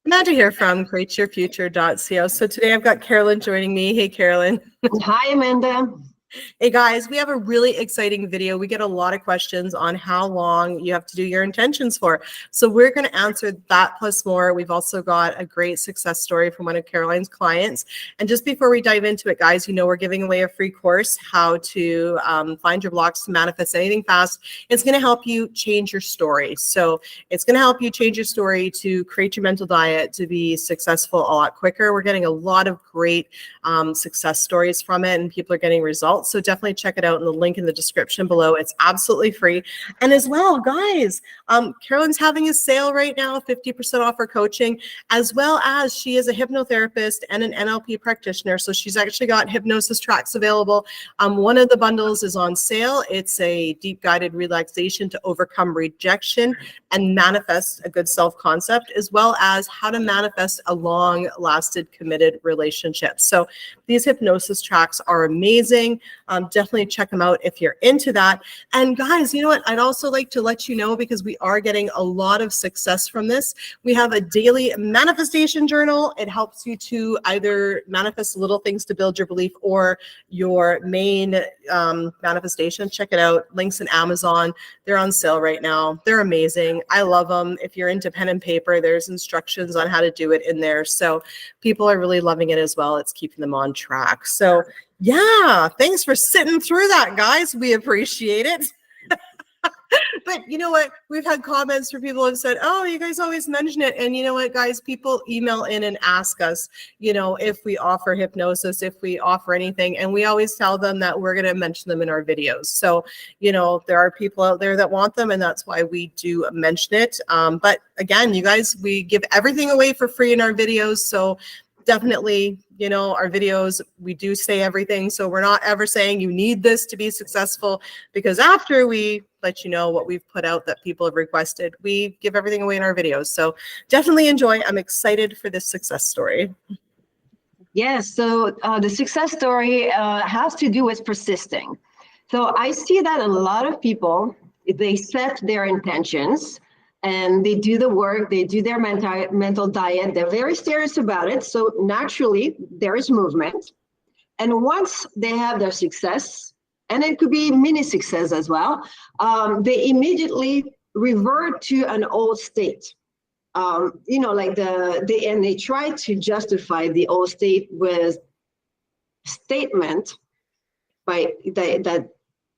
Glad to hear from createyourfuture.co. So today I've got Carolyn joining me. Hey, Carolyn. Hi, Amanda. Hey guys, we have a really exciting video. We get a lot of questions on how long you have to do your intentions for. So we're going to answer that plus more. We've also got a great success story from one of Caroline's clients. And just before we dive into it, guys, you know, we're giving away a free course, how to find your blocks to manifest anything fast. It's going to help you change your story. So it's going to help you change your story to create your mental diet to be successful a lot quicker. We're getting a lot of great success stories from it, and people are getting results. So definitely check it out in the link in the description below. It's absolutely free. And as well, guys, Carolyn's having a sale right now, 50% off her coaching, as well as she is a hypnotherapist and an NLP practitioner. So she's actually got hypnosis tracks available. One of the bundles is on sale. It's a deep guided relaxation to overcome rejection and manifest a good self-concept, as well as how to manifest a long-lasted committed relationship. So these hypnosis tracks are amazing. Definitely check them out if you're into that. And guys, you know what? I'd also like to let you know, because we are getting a lot of success from this. We have a daily manifestation journal. It helps you to either manifest little things to build your belief or your main manifestation. Check it out. Links in Amazon. They're on sale right now. They're amazing. I love them. If you're into pen and paper, there's instructions on how to do it in there. So people are really loving it as well. It's keeping them on track. So yeah, thanks for sitting through that, guys. We appreciate it. But you know what? We've had comments where people have said, oh, you guys always mention it. And you know what, guys? People email in and ask us, you know, if we offer hypnosis, if we offer anything. And we always tell them that we're going to mention them in our videos. So, you know, there are people out there that want them, and that's why we do mention it. But again, you guys, we give everything away for free in our videos. So definitely, you know, our videos, we do say everything. So we're not ever saying you need this to be successful, because after we let you know what we've put out that people have requested, we give everything away in our videos. So definitely enjoy. I'm excited for this success story. Yes, so the success story has to do with persisting. So I see that a lot of people, they set their intentions and they do the work, they do their mental diet, they're very serious about it. So naturally, there is movement. And once they have their success, and it could be mini success as well, they immediately revert to an old state. You know, like they try to justify the old state with statement that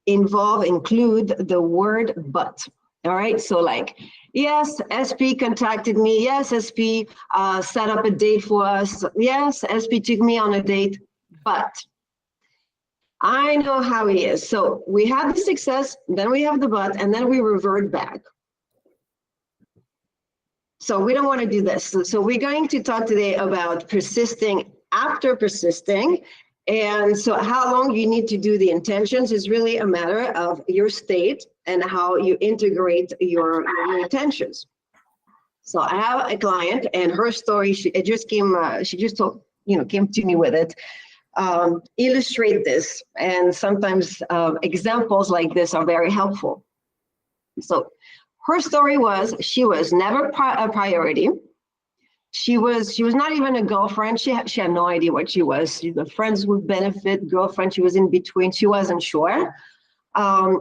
include the word but. All right, so like, yes, SP contacted me. Yes, SP set up a date for us. Yes, SP took me on a date, but I know how he is. So we have the success, then we have the but, and then we revert back. So we don't want to do this. So we're going to talk today about persisting after persisting. And so how long you need to do the intentions is really a matter of your state and how you integrate your intentions. So I have a client, and her story, she just came to me with it. Illustrate this, and sometimes examples like this are very helpful. So her story was, she was never a priority. She was not even a girlfriend. She had no idea what she was. The friends with benefit, girlfriend, she was in between. She wasn't sure.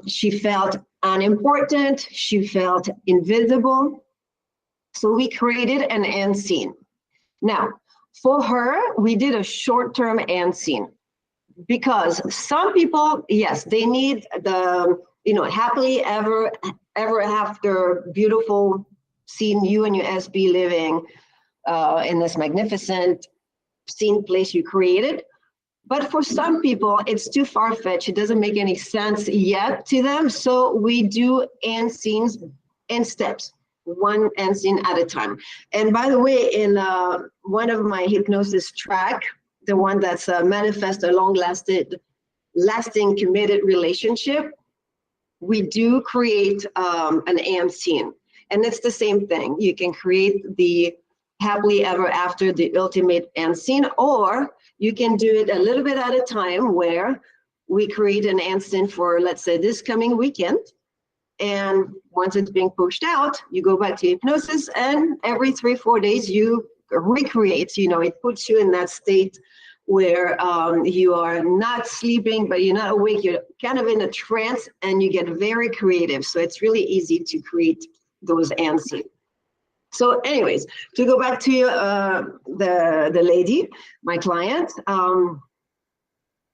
She felt unimportant. She felt invisible. So we created an end scene. Now, for her, we did a short-term end scene, because some people, yes, they need the, you know, happily ever after beautiful scene, you and your SB living in this magnificent scene place you created. But for some people, it's too far-fetched. It doesn't make any sense yet to them. So we do end scenes in steps, one end scene at a time. And by the way, in one of my hypnosis track, the one that's manifest a lasting committed relationship, we do create an end scene. And it's the same thing. You can create the happily ever after, the ultimate end scene, or you can do it a little bit at a time, where we create an end scene for, let's say, this coming weekend. And once it's being pushed out, you go back to hypnosis, and every 3-4 days, you recreates, it puts you in that state where you are not sleeping, but you're not awake. You're kind of in a trance and you get very creative. So it's really easy to create those scenes. So anyways, to go back to the lady, my client,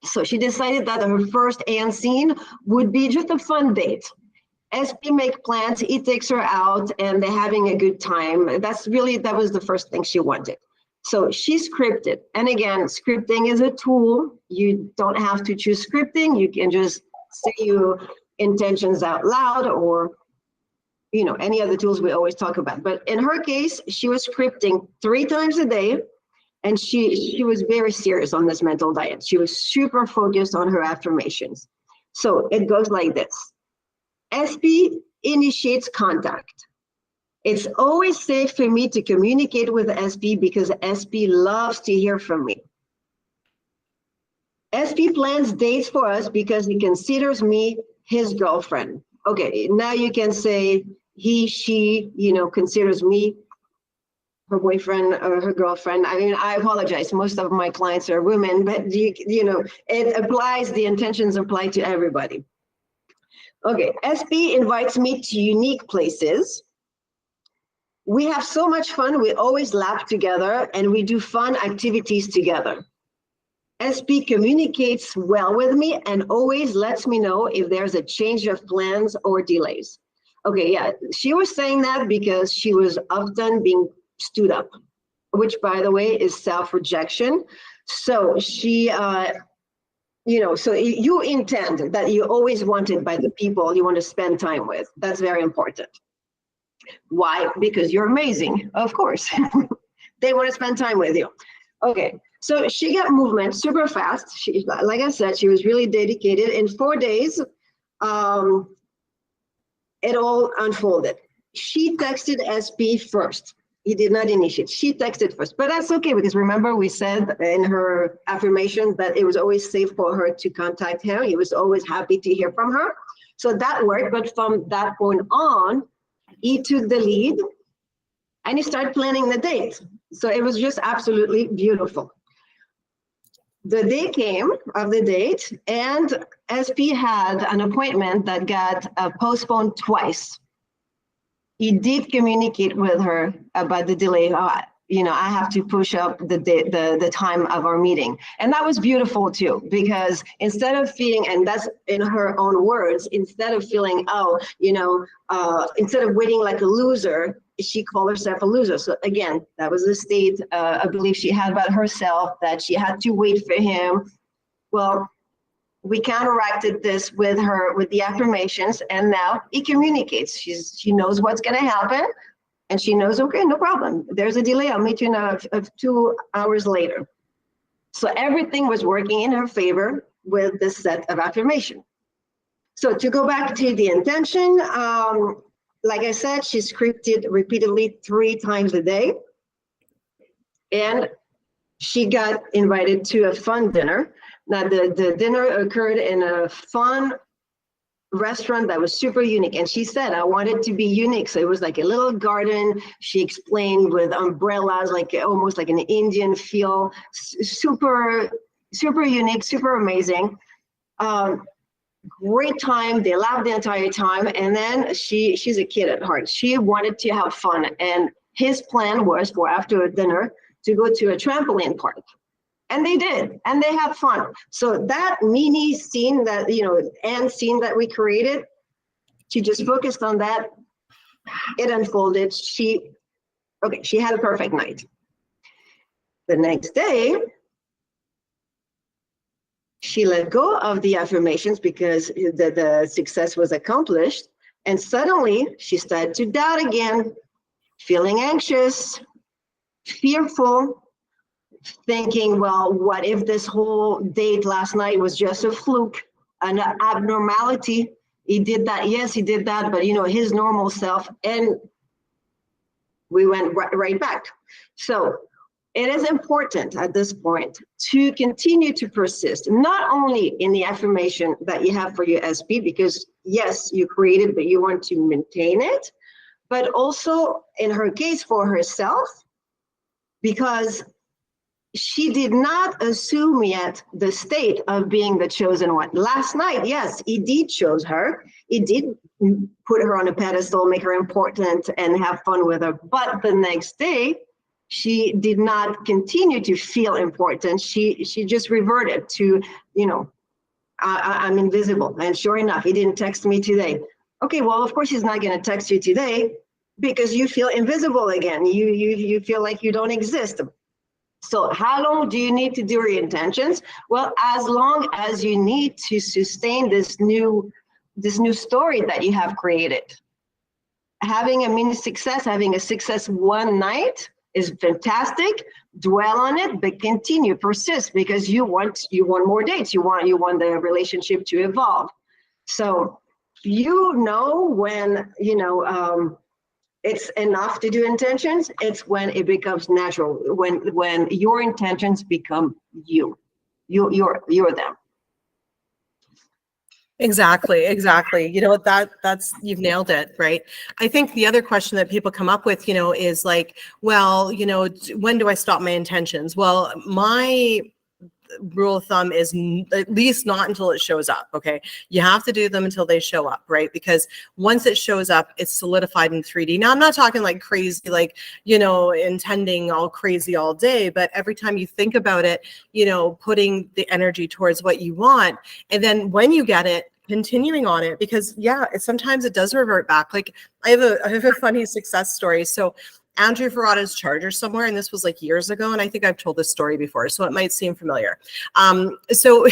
so she decided that her first scene would be just a fun date. SP make plans, he takes her out and they're having a good time. That was the first thing she wanted. So she scripted. And again, scripting is a tool. You don't have to choose scripting. You can just say your intentions out loud or, any other tools we always talk about. But in her case, she was scripting 3 times a day. And she was very serious on this mental diet. She was super focused on her affirmations. So it goes like this. SP initiates contact. It's always safe for me to communicate with SP because SP loves to hear from me. SP plans dates for us because he considers me his girlfriend. Okay, now you can say he, she, considers me her boyfriend or her girlfriend. I mean, I apologize. Most of my clients are women, but it applies, the intentions apply to everybody. Okay, SP invites me to unique places. We have so much fun. We always laugh together and we do fun activities together. SP communicates well with me and always lets me know if there's a change of plans or delays. Okay, yeah, she was saying that because she was often being stood up, which by the way is self-rejection. So she, so you intend that you always wanted by the people you want to spend time with. That's very important. Why? Because you're amazing, of course. They want to spend time with you. Okay, so she got movement super fast. She, like I said, she was really dedicated. In 4 days, it all unfolded. She texted SP first. He did not initiate. She texted first, but that's okay because remember we said in her affirmation that it was always safe for her to contact him. He was always happy to hear from her. So that worked, but from that point on, he took the lead and he started planning the date. So it was just absolutely beautiful. The day came of the date and SP had an appointment that got postponed twice. He did communicate with her about the delay. I have to push up the time of our meeting. And that was beautiful too, because instead of feeling, and that's in her own words, instead of feeling, instead of waiting like a loser, she called herself a loser. So again, that was the state, I believe she had about herself, that she had to wait for him. Well, we counteracted this with the affirmations, and now he communicates. She knows what's going to happen, and she knows, okay, no problem. There's a delay. I'll meet you now of 2 hours later. So everything was working in her favor with this set of affirmation. So to go back to the intention, like I said, she scripted repeatedly 3 times a day, and she got invited to a fun dinner. Now, the dinner occurred in a fun restaurant that was super unique. And she said, I want it to be unique. So it was like a little garden. She explained with umbrellas, like almost like an Indian feel, super, super unique, super amazing. Great time. They laughed the entire time. And then she's a kid at heart. She wanted to have fun. And his plan was for after dinner to go to a trampoline park. And they did, and they had fun. So that mini scene that, and scene that we created, she just focused on that. It unfolded. She had a perfect night. The next day, she let go of the affirmations because the success was accomplished. And suddenly she started to doubt again, feeling anxious, fearful, thinking, well, what if this whole date last night was just a fluke, an abnormality? He did that. Yes, he did that, but his normal self. And we went right back. So it is important at this point to continue to persist, not only in the affirmation that you have for your SP, because yes, you created, but you want to maintain it, but also in her case for herself, because she did not assume yet the state of being the chosen one. Last night, yes, he did choose her. He did put her on a pedestal, make her important, and have fun with her. But the next day, she did not continue to feel important. She just reverted to, I'm invisible. And sure enough, he didn't text me today. Okay, well, of course he's not going to text you today because you feel invisible again. You feel like you don't exist. So how long do you need to do your intentions? Well, as long as you need to sustain this new story that you have created. Having a mini success, having a success one night is fantastic. Dwell on it, but continue, persist, because you want more dates. You want the relationship to evolve. So when it's enough to do intentions. It's when it becomes natural, when your intentions become you're them. Exactly. You know what, that's you've nailed it, right? I think the other question that people come up with, is like, well, when do I stop my intentions? Well, my rule of thumb is at least not until it shows up. Okay. You have to do them until they show up, right? Because once it shows up, it's solidified in 3D. Now I'm not talking like crazy, like, intending all crazy all day, but every time you think about it, putting the energy towards what you want. And then when you get it, continuing on it, because sometimes it does revert back. Like I have a funny success story. So Andrew forgot his charger somewhere, and this was like years ago, and I think I've told this story before, so it might seem familiar. So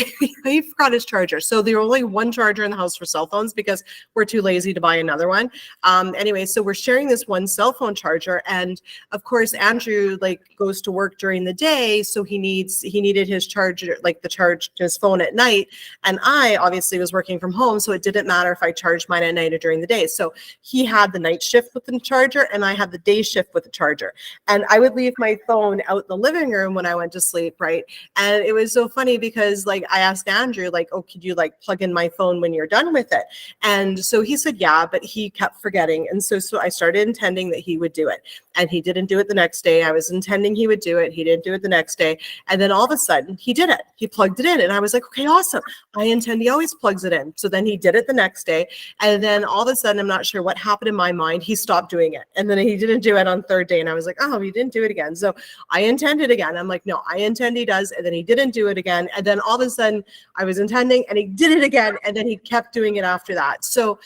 he forgot his charger. So there was only one charger in the house for cell phones because we're too lazy to buy another one. Anyway, so we're sharing this one cell phone charger, and of course Andrew goes to work during the day, so he needed his charger, the charge his phone at night, and I obviously was working from home, so it didn't matter if I charged mine at night or during the day. So he had the night shift with the charger, and I had the day shift with the charger, and I would leave my phone out in the living room when I went to sleep, right? And it was so funny because I asked Andrew, oh, could you plug in my phone when you're done with it? And so he said yeah, but he kept forgetting, and so I started intending that he would do it, and he didn't do it the next day. I was intending he would do it, he didn't do it the next day, and then all of a sudden he did it. He plugged it in, and I was like, okay, awesome, I intend he always plugs it in. So then he did it the next day, and then all of a sudden, I'm not sure what happened in my mind, he stopped doing it, and then he didn't do it on third day, and I was like, oh, he didn't do it again. So I intended again. I'm like, no, I intend he does, and then he didn't do it again, and then all of a sudden I was intending and he did it again, and then he kept doing it after that. So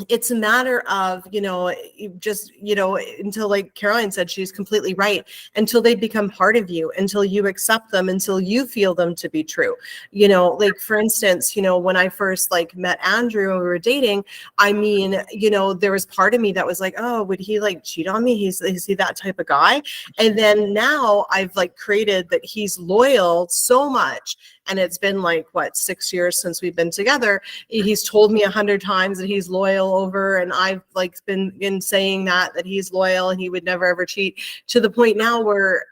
it's a matter of, just, until, like Caroline said, she's completely right, until they become part of you, until you accept them, until you feel them to be true. For instance, when I first met Andrew and we were dating, I mean, there was part of me that was like, oh, would he cheat on me? Is he that type of guy? And then now I've created that he's loyal so much. And it's been 6 years since we've been together. He's told me 100 times that he's loyal over, and I've been saying that he's loyal and he would never ever cheat, to the point now where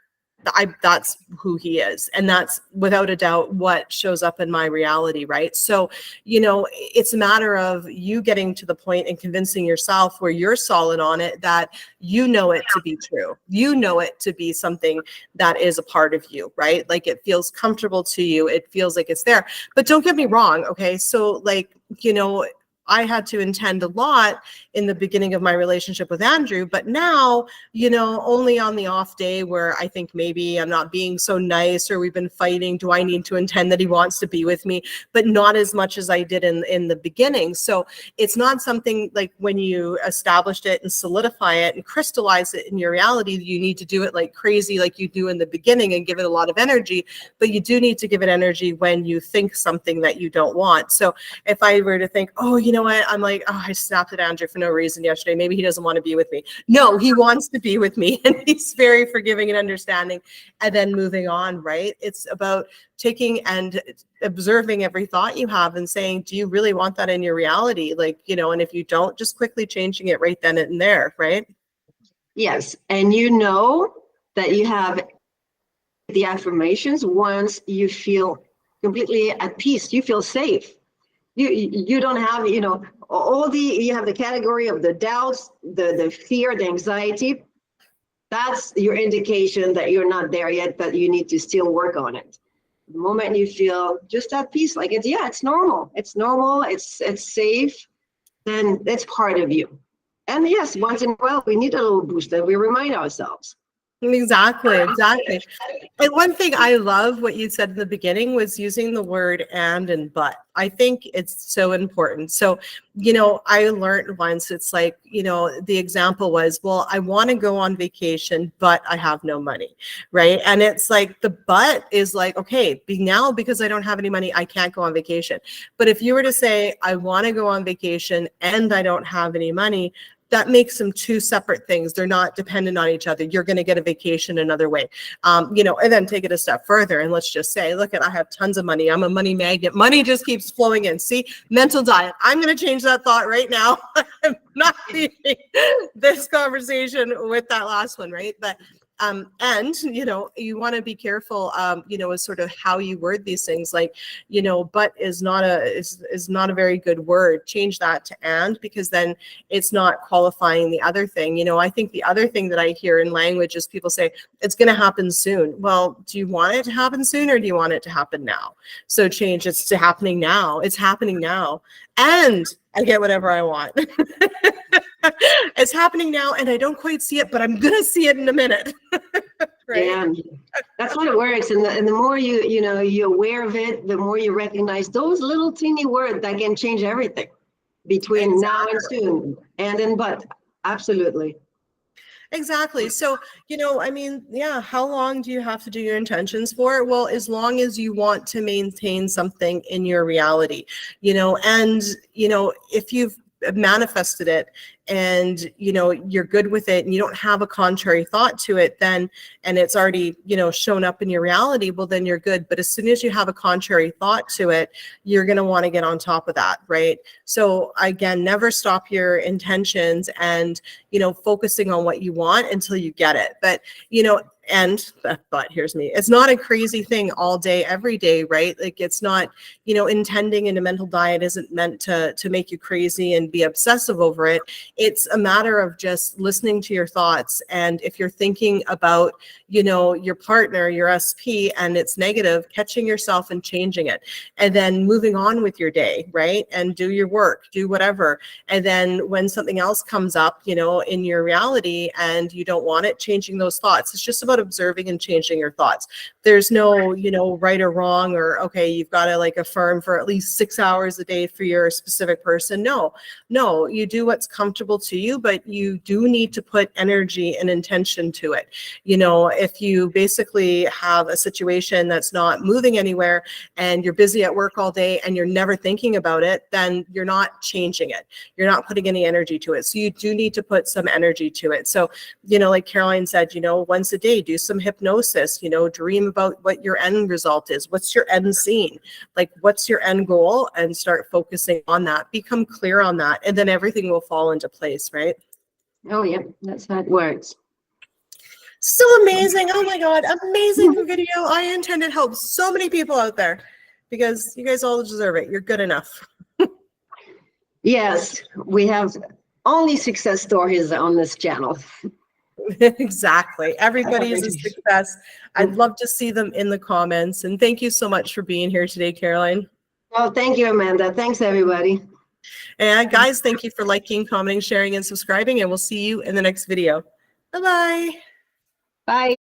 that's who he is, and that's without a doubt what shows up in my reality, right? So it's a matter of you getting to the point and convincing yourself where you're solid on it, that it to be true, it to be something that is a part of you, right? It feels comfortable to you, it feels like it's there. But don't get me wrong, okay? So I had to intend a lot in the beginning of my relationship with Andrew, but now, only on the off day where I think maybe I'm not being so nice or we've been fighting, do I need to intend that he wants to be with me, but not as much as I did in the beginning. So it's not something when you established it and solidify it and crystallize it in your reality, you need to do it like crazy, like you do in the beginning, and give it a lot of energy, but you do need to give it energy when you think something that you don't want. So if I were to think, oh, what? I'm like, oh, I snapped at Andrew for no reason yesterday. Maybe he doesn't want to be with me. No, he wants to be with me, and he's very forgiving and understanding, and then moving on, right? It's about taking and observing every thought you have and saying, do you really want that in your reality? And if you don't, just quickly changing it right then and there, right? Yes. And that you have the affirmations once you feel completely at peace, you feel safe. You don't have, you have the category of the doubts, the fear, the anxiety. That's your indication that you're not there yet, that you need to still work on it. The moment you feel just at peace, like it's normal, it's safe, then that's part of you. And yes, once in a while, we need a little boost that we remind ourselves. Exactly. And one thing I love what you said in the beginning was using the word and but. I think it's so important. So, I learned once, it's like, the example was, well, I want to go on vacation, but I have no money, right? And it's like the but is like, okay, now because I don't have any money, I can't go on vacation. But if you were to say, I want to go on vacation and I don't have any money, that makes them two separate things. They're not dependent on each other. You're going to get a vacation another way, and then take it a step further. And let's just say, look, I have tons of money. I'm a money magnet. Money just keeps flowing in. See, mental diet. I'm going to change that thought right now. I'm not leaving this conversation with that last one, right? But and you want to be careful with sort of how you word these things, like but is not a very good word. Change that to and, because then it's not qualifying the other thing. I think the other thing that I hear in language is people say it's going to happen soon. Well, do you want it to happen soon, or do you want it to happen now? So change it's to happening now. It's happening now, and I get whatever I want. It's happening now, and I don't quite see it, but I'm gonna see it in a minute. Right? Yeah, that's how it works. And the more you're aware of it, the more you recognize those little teeny words that can change everything between now and soon, and then but. Absolutely. Exactly. So, how long do you have to do your intentions for? Well, as long as you want to maintain something in your reality, and, if you've manifested it and, you're good with it and you don't have a contrary thought to it, then, and it's already, shown up in your reality, well, then you're good. But as soon as you have a contrary thought to it, you're going to want to get on top of that. Right. So again, never stop your intentions and, focusing on what you want until you get it. But, but here's me. It's not a crazy thing all day, every day, right? Like it's not, intending in a mental diet isn't meant to make you crazy and be obsessive over it. It's a matter of just listening to your thoughts. And if you're thinking about, your partner, your SP, and it's negative, catching yourself and changing it, and then moving on with your day, right? And do your work, do whatever. And then when something else comes up, in your reality and you don't want it, changing those thoughts. It's just about observing and changing your thoughts. There's no, right or wrong, or, okay, you've got to affirm for at least 6 hours a day for your specific person. No, you do what's comfortable to you, but you do need to put energy and intention to it. If you basically have a situation that's not moving anywhere and you're busy at work all day and you're never thinking about it, then you're not changing it. You're not putting any energy to it. So you do need to put some energy to it. So, like Caroline said, once a day, do some hypnosis, dream about what your end result is. What's your end scene? Like, what's your end goal? And start focusing on that. Become clear on that. And then everything will fall into place, right? Oh, yeah, that's how it works. So amazing. Oh my God. Amazing video. I intend to help so many people out there because you guys all deserve it. You're good enough. Yes, we have only success stories on this channel. Exactly. Everybody is a success. I'd love to see them in the comments. And thank you so much for being here today, Caroline. Well, thank you, Amanda. Thanks, everybody. And guys, thank you for liking, commenting, sharing, and subscribing. And we'll see you in the next video. Bye-bye. Bye.